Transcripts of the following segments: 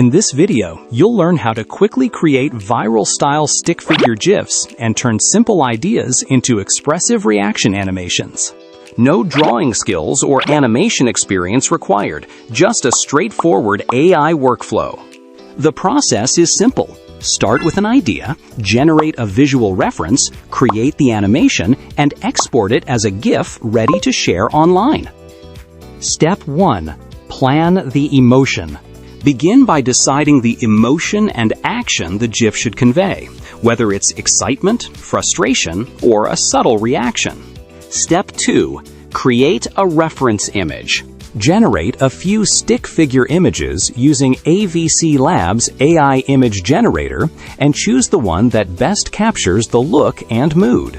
In this video, you'll learn how to quickly create viral-style stick figure GIFs and turn simple ideas into expressive reaction animations. No drawing skills or animation experience required, just a straightforward AI workflow. The process is simple. Start with an idea, generate a visual reference, create the animation, and export it as a GIF ready to share online. Step 1. Plan the emotion. Begin by deciding the emotion and action the GIF should convey, whether it's excitement, frustration, or a subtle reaction. Step 2. Create a reference image. Generate a few stick figure images using AVCLabs AI Image Generator and choose the one that best captures the look and mood.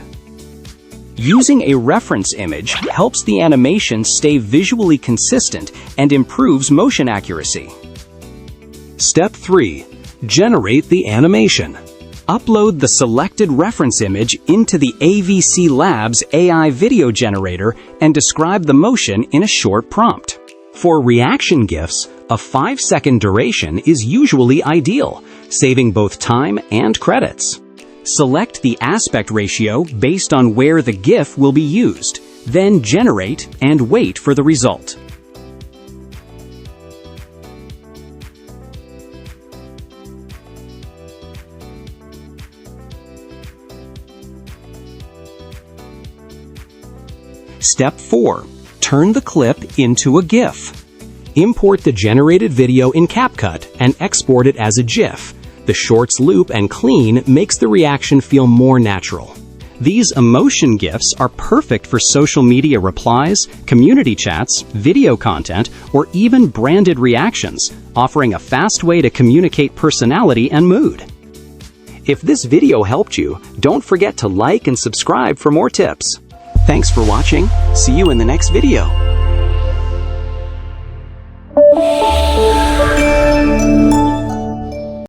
Using a reference image helps the animation stay visually consistent and improves motion accuracy. Step 3. Generate the animation. Upload the selected reference image into the AVCLabs AI video generator and describe the motion in a short prompt. For reaction GIFs, a 5-second duration is usually ideal, saving both time and credits. Select the aspect ratio based on where the GIF will be used, then generate and wait for the result. Step 4. Turn the clip into a GIF. Import the generated video in CapCut and export it as a GIF. The shorts loop and clean makes the reaction feel more natural. These emotion GIFs are perfect for social media replies, community chats, video content, or even branded reactions, offering a fast way to communicate personality and mood. If this video helped you, don't forget to like and subscribe for more tips. Thanks for watching. See you in the next video.